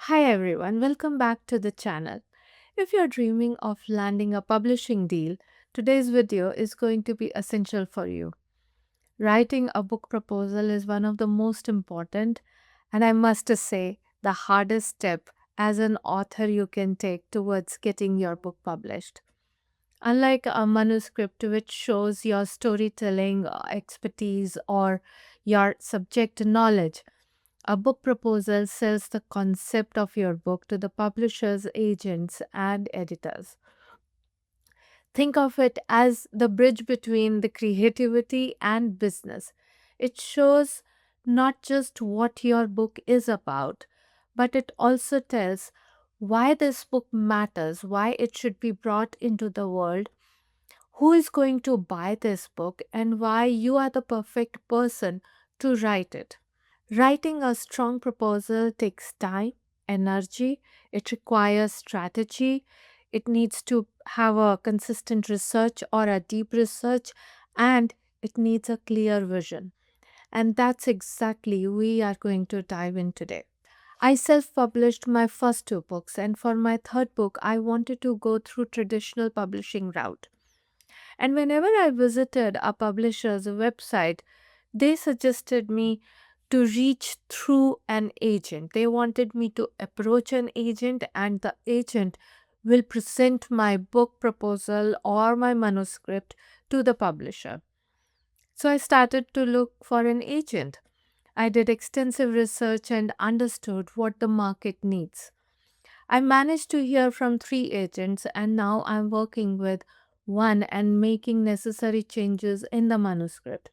Hi everyone, welcome back to the channel. If you're dreaming of landing a publishing deal, today's video is going to be essential for you. Writing a book proposal is one of the most important, and I must say, the hardest step as an author you can take towards getting your book published. Unlike a manuscript, which shows your storytelling expertise or your subject knowledge, a book proposal sells the concept of your book to the publishers, agents, and editors. Think of it as the bridge between the creativity and business. It shows not just what your book is about, but it also tells why this book matters, why it should be brought into the world, who is going to buy this book, and why you are the perfect person to write it. Writing a strong proposal takes time, energy, it requires strategy, it needs to have a consistent research or a deep research, and it needs a clear vision. And that's exactly we are going to dive in today. I self-published my first two books, and for my third book I wanted to go through traditional publishing route. And whenever I visited a publisher's website, they suggested me to reach through an agent. They wanted me to approach an agent, and the agent will present my book proposal or my manuscript to the publisher. So I started to look for an agent. I did extensive research and understood what the market needs. I managed to hear from three agents, and now I'm working with one and making necessary changes in the manuscript.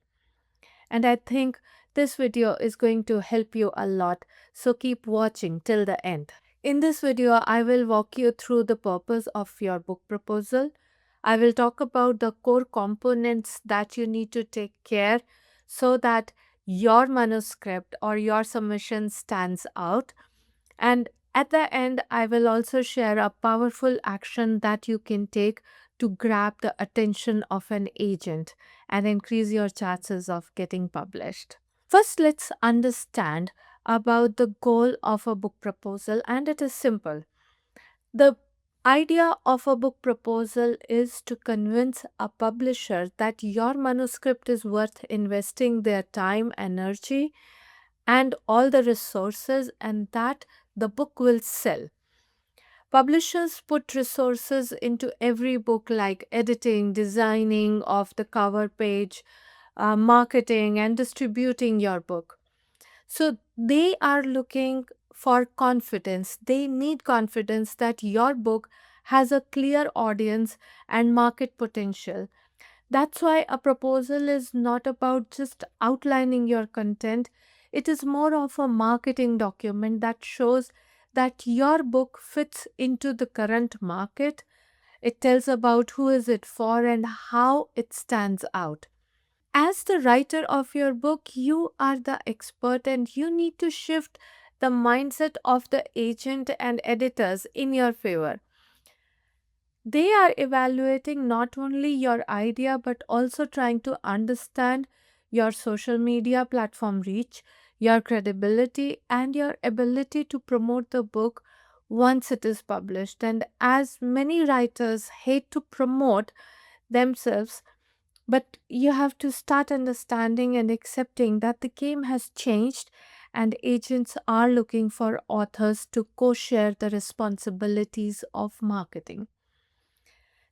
And I think this video is going to help you a lot, so keep watching till the end. In this video, I will walk you through the purpose of your book proposal. I will talk about the core components that you need to take care so that your manuscript or your submission stands out. And at the end, I will also share a powerful action that you can take to grab the attention of an agent and increase your chances of getting published. First, let's understand about the goal of a book proposal, and it is simple. The idea of a book proposal is to convince a publisher that your manuscript is worth investing their time, energy, and all the resources, and that the book will sell. Publishers put resources into every book like editing, designing of the cover page, marketing, and distributing your book. So they are looking for confidence. They need confidence that your book has a clear audience and market potential. That's why a proposal is not about just outlining your content. It is more of a marketing document that shows that your book fits into the current market. It tells about who is it for and how it stands out. As the writer of your book, you are the expert and you need to shift the mindset of the agent and editors in your favor. They are evaluating not only your idea but also trying to understand your social media platform reach, your credibility, and your ability to promote the book once it is published. And as many writers hate to promote themselves, but you have to start understanding and accepting that the game has changed and agents are looking for authors to co share the responsibilities of marketing.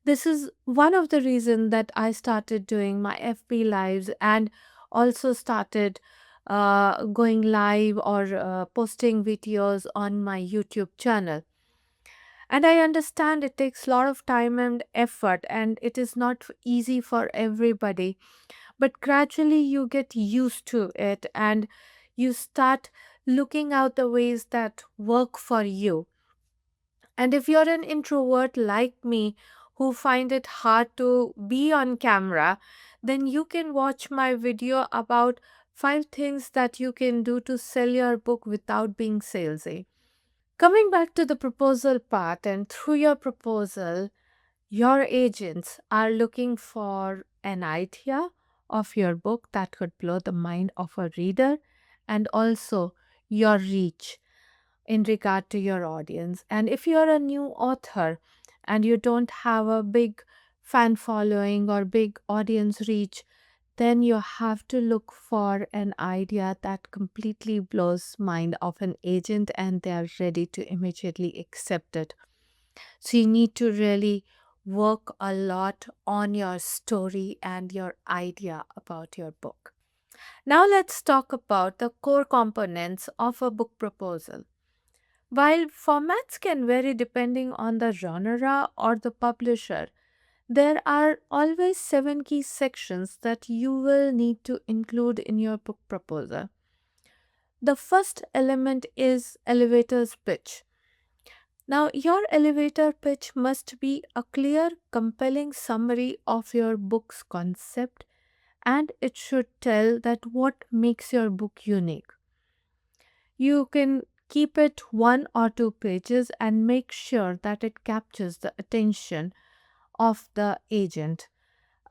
This is one of the reasons that I started doing my FB lives and also started going live or posting videos on my YouTube channel. And I understand it takes a lot of time and effort, and it is not easy for everybody. But gradually you get used to it and you start looking out the ways that work for you. And if you're an introvert like me who find it hard to be on camera, then you can watch my video about 5 things that you can do to sell your book without being salesy. Coming back to the proposal part, and through your proposal, your agents are looking for an idea of your book that could blow the mind of a reader and also your reach. in regard to your audience. And if you're a new author and you don't have a big fan following or big audience reach, then you have to look for an idea that completely blows mind of an agent and they are ready to immediately accept it. So you need to really work a lot on your story and your idea about your book. Now let's talk about the core components of a book proposal. While formats can vary depending on the genre or the publisher, there are always seven key sections that you will need to include in your book proposal. The first element is elevator's pitch. Now, your elevator pitch must be a clear, compelling summary of your book's concept, and it should tell that what makes your book unique. You can keep it 1 or 2 pages and make sure that it captures the attention of the agent.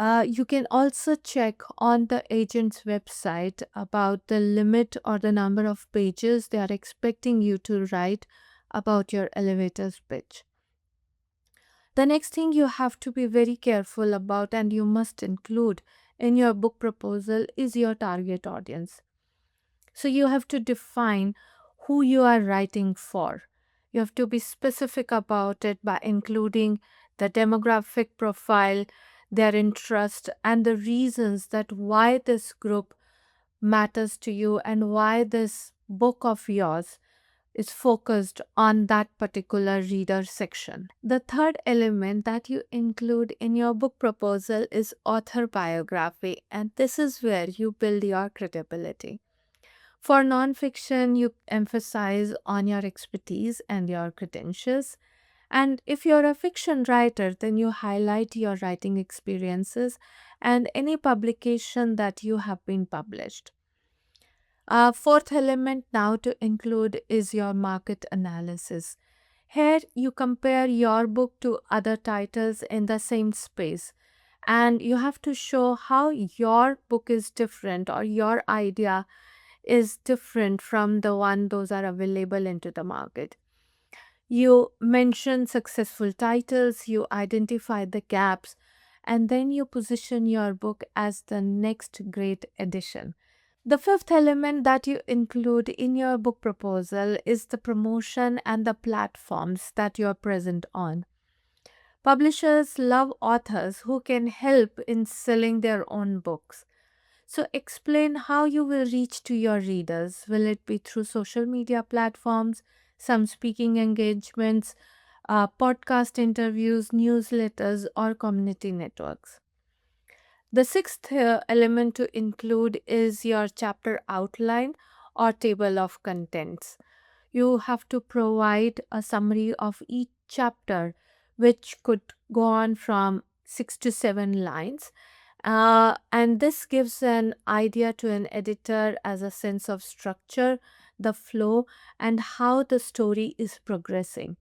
You can also check on the agent's website about the limit or the number of pages they are expecting you to write about your elevator's pitch. The next thing you have to be very careful about and you must include in your book proposal is your target audience. So you have to define who you are writing for. You have to be specific about it by including the demographic profile, their interest, and the reasons that why this group matters to you and why this book of yours is focused on that particular reader section. The third element that you include in your book proposal is author biography, and this is where you build your credibility. For nonfiction, you emphasize on your expertise and your credentials. And if you're a fiction writer, then you highlight your writing experiences and any publication that you have been published. Fourth element now to include is your market analysis. Here, you compare your book to other titles in the same space, and you have to show how your book is different or your idea is different from the one those are available into the market. You mention successful titles, you identify the gaps, and then you position your book as the next great edition. The fifth element that you include in your book proposal is the promotion and the platforms that you are present on. Publishers love authors who can help in selling their own books. So, explain how you will reach to your readers. Will it be through social media platforms, some speaking engagements, podcast interviews, newsletters, or community networks? The sixth element to include is your chapter outline or table of contents. You have to provide a summary of each chapter, which could go on from 6 to 7 lines. And this gives an idea to an editor as a sense of structure, the flow, and how the story is progressing.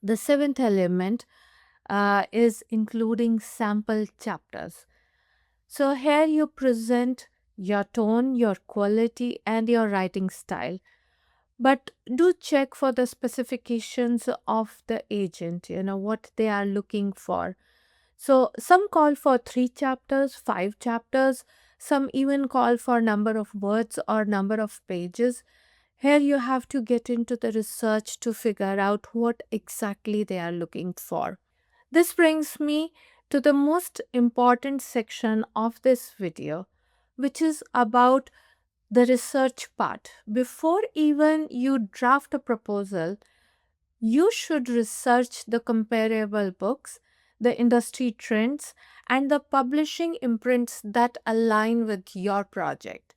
The seventh element is including sample chapters. So here you present your tone, your quality, and your writing style. But do check for the specifications of the agent, what they are looking for. So some call for 3 chapters, 5 chapters, some even call for number of words or number of pages. Here you have to get into the research to figure out what exactly they are looking for. This brings me to the most important section of this video, which is about the research part. Before even you draft a proposal, you should research the comparable books, the industry trends, and the publishing imprints that align with your project.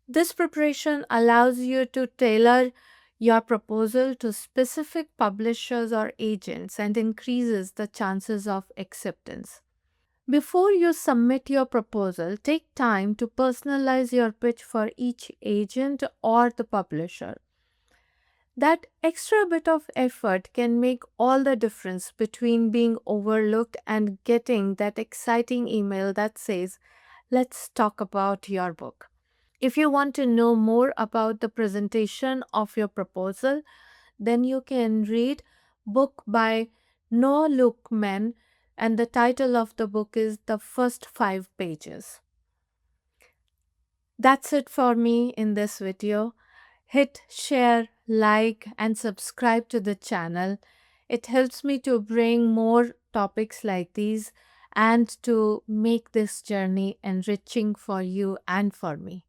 This preparation allows you to tailor your proposal to specific publishers or agents and increases the chances of acceptance. Before you submit your proposal, take time to personalize your pitch for each agent or the publisher. That extra bit of effort can make all the difference between being overlooked and getting that exciting email that says, "Let's talk about your book." If you want to know more about the presentation of your proposal, then you can read book by Noah Lukeman, and the title of the book is The First 5 Pages. That's it for me in this video. Hit share, like, and subscribe to the channel. It helps me to bring more topics like these and to make this journey enriching for you and for me.